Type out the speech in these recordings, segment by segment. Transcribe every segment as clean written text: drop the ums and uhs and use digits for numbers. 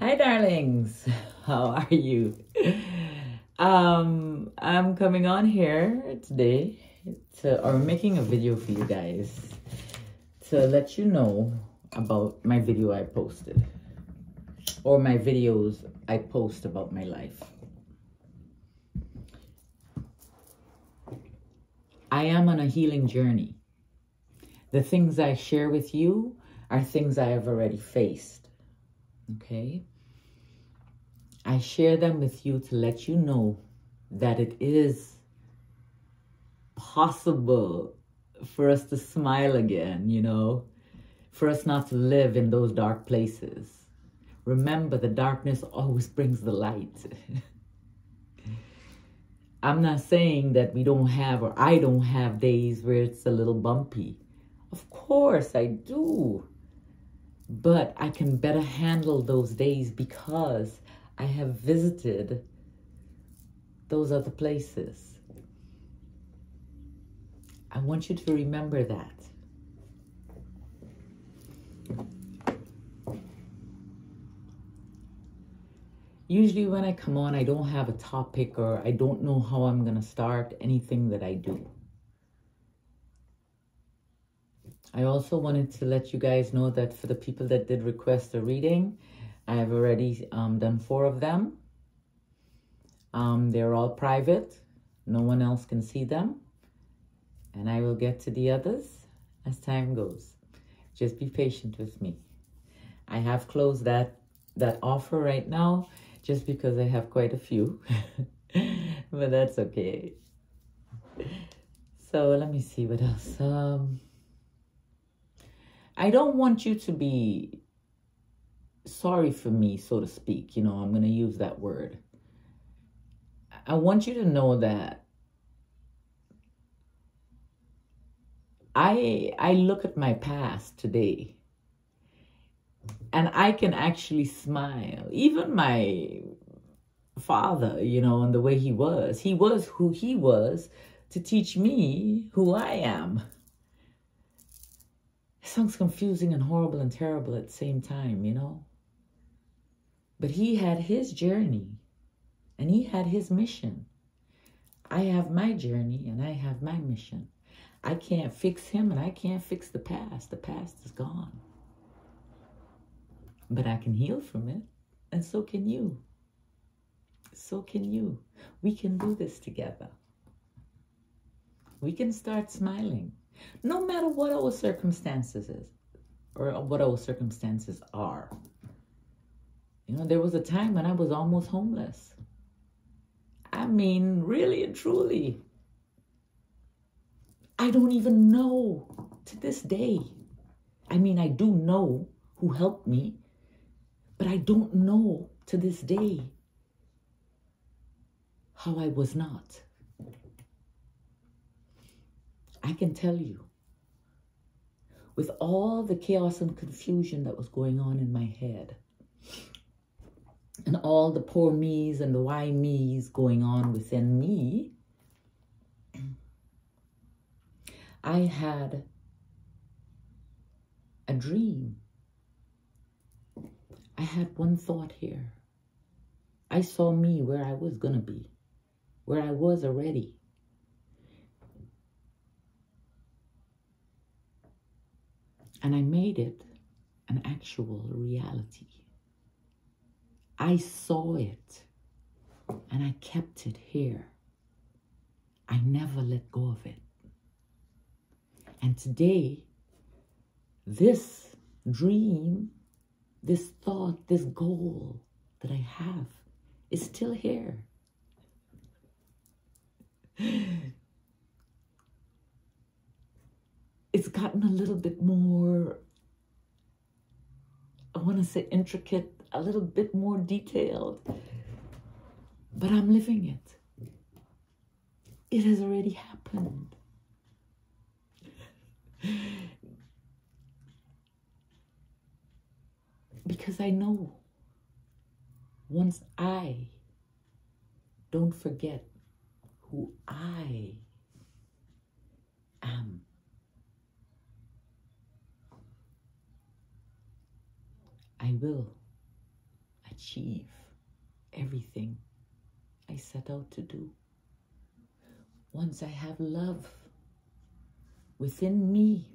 Hi, darlings. How are you? I'm coming on here today or making a video for you guys to let you know about my video I posted or my videos I post about my life. I am on a healing journey. The things I share with you are things I have already faced. Okay? I share them with you to let you know that it is possible for us to smile again, for us not to live in those dark places. Remember, the darkness always brings the light. I'm not saying that we don't have, or I don't have days where it's a little bumpy. Of course I do. But I can better handle those days because I have visited those other places. I want you to remember that. Usually when I come on, I don't have a topic or I don't know how I'm going to start anything that I do. I also wanted to let you guys know that for the people that did request a reading, I have already done 4 of them. They're all private. No one else can see them. And I will get to the others as time goes. Just be patient with me. I have closed that offer right now just because I have quite a few. But that's okay. So let me see what else. I don't want you to be sorry for me, so to speak. I'm going to use that word. I want you to know that I look at my past today and I can actually smile. Even my father, and the way he was who he was to teach me who I am. It sounds confusing and horrible and terrible at the same time, But he had his journey and he had his mission. I have my journey and I have my mission. I can't fix him and I can't fix the past. The past is gone. But I can heal from it, and so can you. So can you. We can do this together. We can start smiling. No matter what our circumstances is, or what our circumstances are. There was a time when I was almost homeless. I mean, really and truly. I don't even know to this day. I mean, I do know who helped me, but I don't know to this day how I was not. I can tell you, with all the chaos and confusion that was going on in my head, and all the poor me's and the why me's going on within me, I had a dream. I had one thought here. I saw me where I was going to be, where I was already. And I made it an actual reality. I saw it and I kept it here. I never let go of it. And today, this dream, this thought, this goal that I have is still here. It's gotten a little bit more, I want to say intricate, a little bit more detailed, but I'm living it. It has already happened. Because I know once I don't forget who I am, I achieve everything I set out to do. Once I have love within me,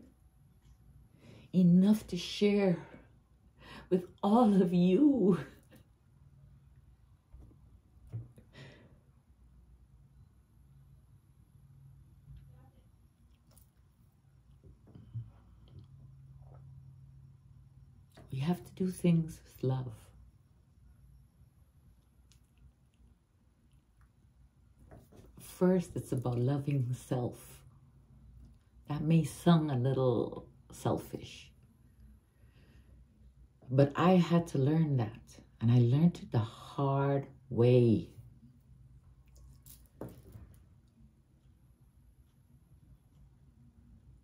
enough to share with all of you. We have to do things with love. First, it's about loving self. That may sound a little selfish, but I had to learn that, and I learned it the hard way.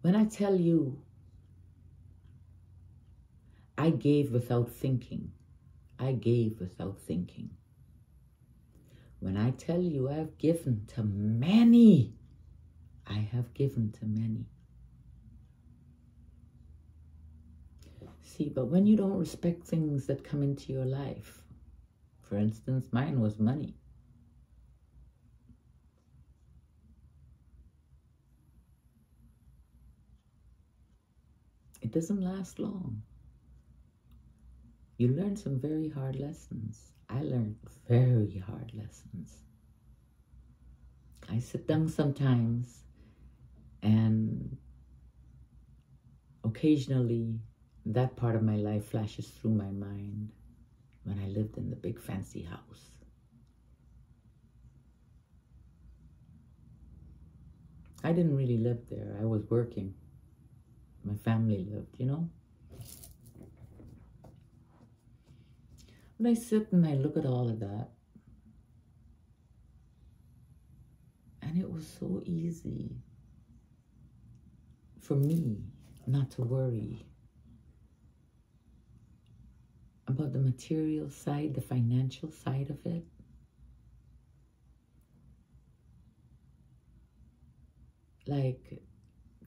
When I tell you, I gave without thinking. I gave without thinking. When I tell you I've given to many, I have given to many. See, but when you don't respect things that come into your life, for instance, mine was money. It doesn't last long. You learn some very hard lessons. I learned very hard lessons. I sit down sometimes and occasionally that part of my life flashes through my mind when I lived in the big fancy house. I didn't really live there. I was working. My family lived, you know? When I sit and I look at all of that, and it was so easy for me not to worry about the material side, the financial side of it. Like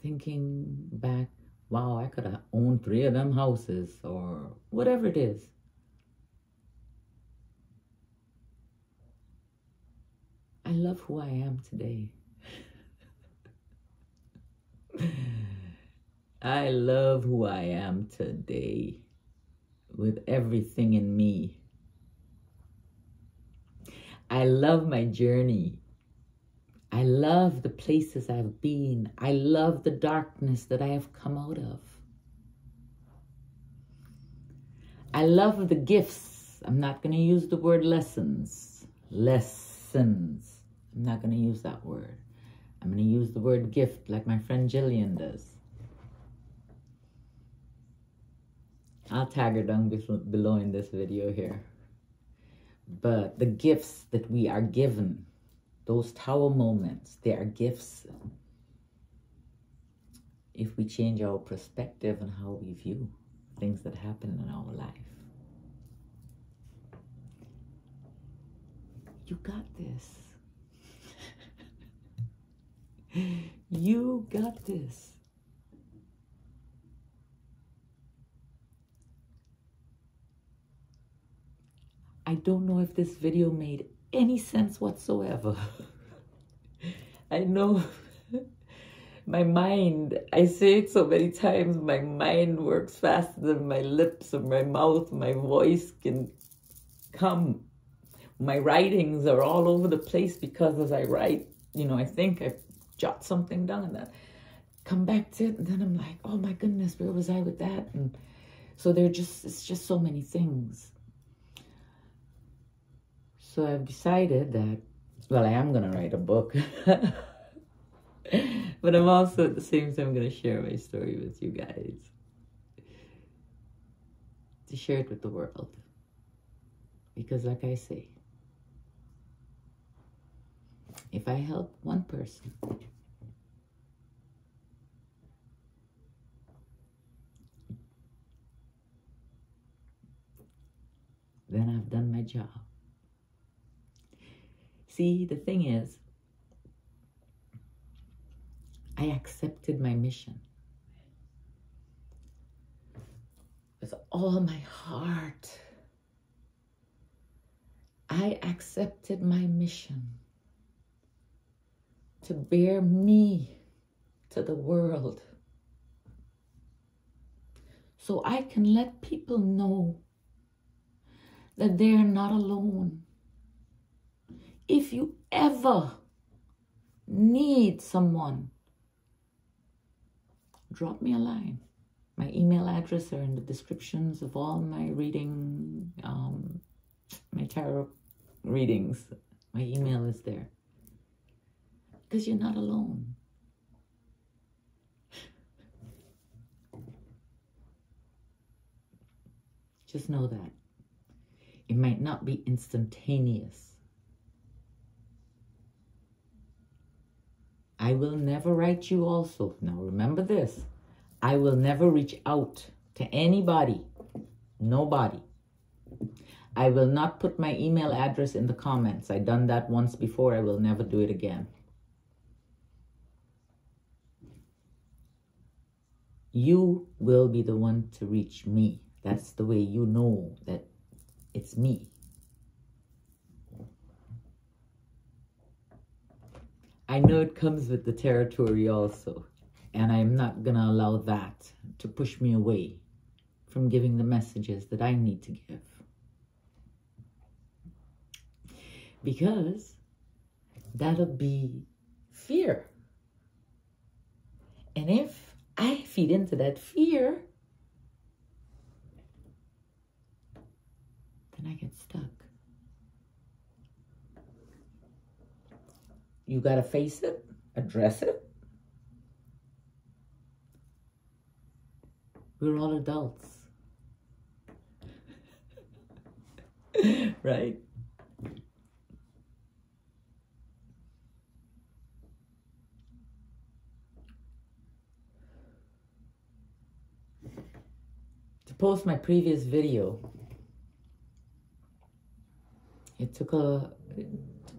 thinking back, wow, I could have owned 3 of them houses or whatever it is. I love who I am today. I love who I am today with everything in me. I love my journey. I love the places I've been. I love the darkness that I have come out of. I love the gifts. I'm not going to use the word lessons. Lessons. I'm not going to use that word. I'm going to use the word gift like my friend Jillian does. I'll tag her down below in this video here. But the gifts that we are given, those tower moments, they are gifts. If we change our perspective on how we view things that happen in our life. You got this. You got this. I don't know if this video made any sense whatsoever. I know my mind, I say it so many times, my mind works faster than my lips or my mouth, my voice can come. My writings are all over the place because as I write, you know, I think I jot something down and then come back to it and then I'm like, oh my goodness, where was I with that? And so it's just so many things. So I've decided that, well, I am going to write a book. But I'm also at the same time going to share my story with you guys. To share it with the world. Because like I say, if I help one person, then I've done my job. See, the thing is, I accepted my mission with all my heart. I accepted my mission to bear me to the world so I can let people know that they are not alone. If you ever need someone, drop me a line. My email address are in the descriptions of all my reading, my tarot readings. My email is there. Because you're not alone. Just know that. It might not be instantaneous. I will never write you also. Now remember this. I will never reach out to anybody. Nobody. I will not put my email address in the comments. I've done that once before. I will never do it again. You will be the one to reach me. That's the way you know that it's me. I know it comes with the territory also, and I'm not going to allow that to push me away from giving the messages that I need to give. Because that'll be fear. And if I feed into that fear, then I get stuck. You got to face it, address it. We're all adults. Right? To post my previous video, it took a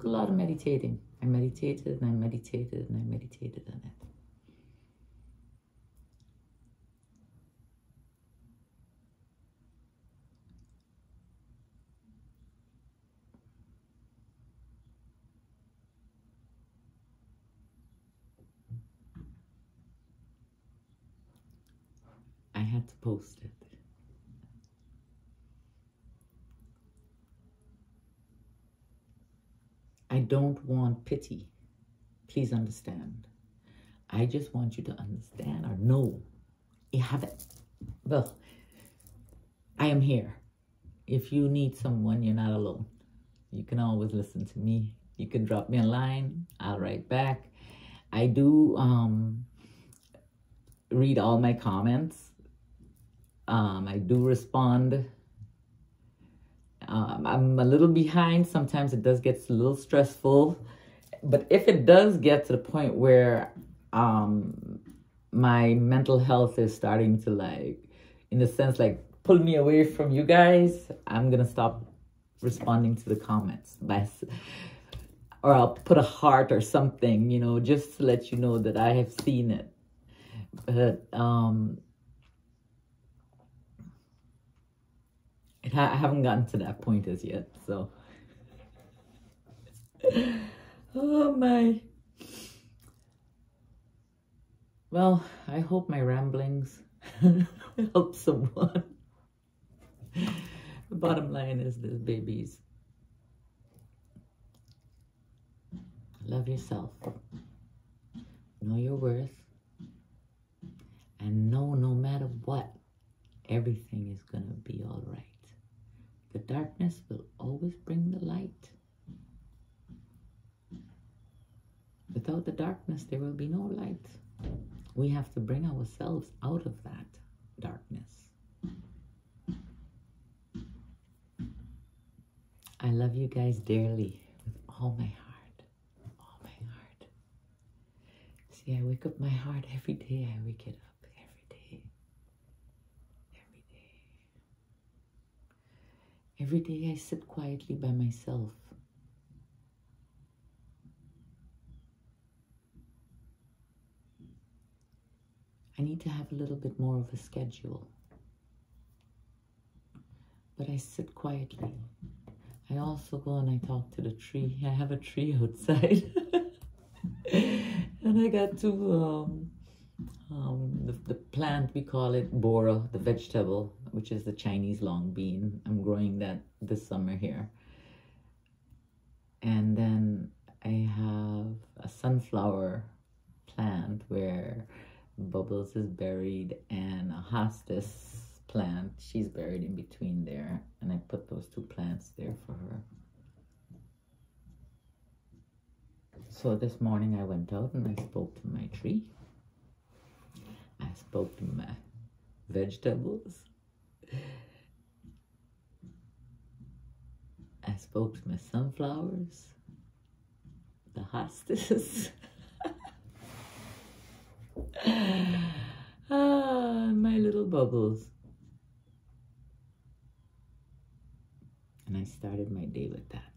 lot of meditating. I meditated and I meditated and I meditated on it. I had to post it. I don't want pity. Please understand. I just want you to understand or know. You have it. Well, I am here. If you need someone, you're not alone. You can always listen to me. You can drop me a line. I'll write back. I do read all my comments. I do respond. I'm a little behind. Sometimes it does get a little stressful. But if it does get to the point where my mental health is starting to, like, in a sense, like, pull me away from you guys, I'm going to stop responding to the comments. Or I'll put a heart or something, you know, just to let you know that I have seen it. But I haven't gotten to that point as yet, so. Oh my. Well, I hope my ramblings help someone. The bottom line is this, babies. Love yourself. Know your worth. And know no matter what, everything is going to be all right. The darkness will always bring the light. Without the darkness, there will be no light. We have to bring ourselves out of that darkness. I love you guys dearly with all my heart. All my heart. See, I wake up my heart every day. I wake it up every day. Every day. Every day I sit quietly by myself. I need to have a little bit more of a schedule. But I sit quietly. I also go and I talk to the tree. I have a tree outside. And I got to, the plant, we call it bora, the vegetable, which is the Chinese long bean. I'm growing that this summer here. And then I have a sunflower plant where Bubbles is buried, and a hostess plant, she's buried in between there, and I put those two plants there for her. So this morning I went out and I spoke to my tree. I spoke to my vegetables. I spoke to my sunflowers, the hostess. My little Bubbles. And I started my day with that.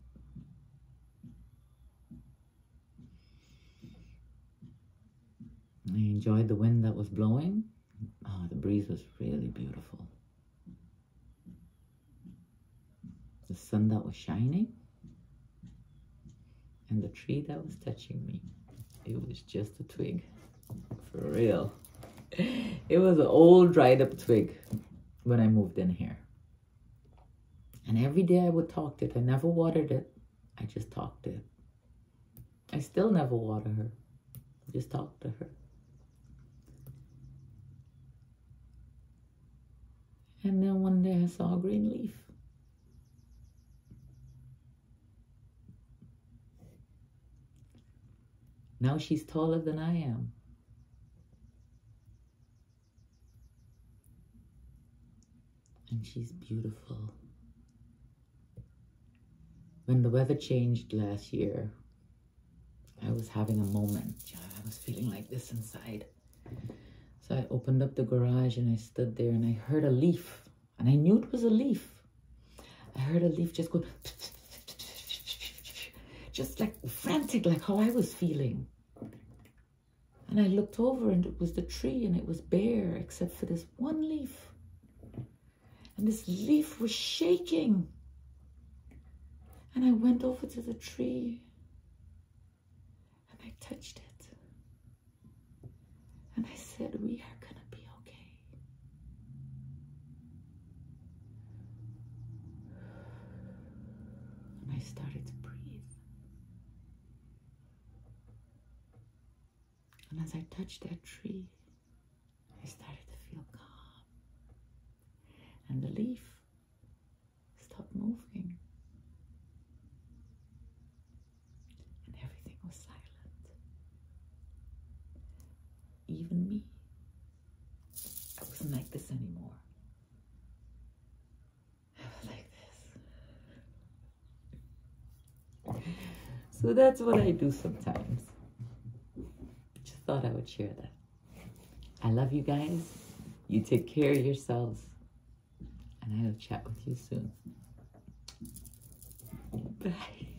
I enjoyed the wind that was blowing. Oh, the breeze was really beautiful. The sun that was shining. And the tree that was touching me. It was just a twig. For real. It was an old dried up twig when I moved in here. And every day I would talk to it. I never watered it. I just talked to it. I still never water her. I just talk to her. And then one day I saw a green leaf. Now she's taller than I am. And she's beautiful. When the weather changed last year, I was having a moment. I was feeling like this inside. So I opened up the garage and I stood there and I heard a leaf. And I knew it was a leaf. I heard a leaf just go, just like frantic, like how I was feeling. And I looked over and it was the tree and it was bare except for this one leaf. And this leaf was shaking. And I went over to the tree and I touched it. And I said, we are gonna be okay. And I started to breathe. And as I touched that tree, I started to feel calm. And the leaf stopped moving. And everything was silent. Even me. I wasn't like this anymore. I was like this. So that's what I do sometimes. Just thought I would share that. I love you guys. You take care of yourselves. And I'll chat with you soon. Bye.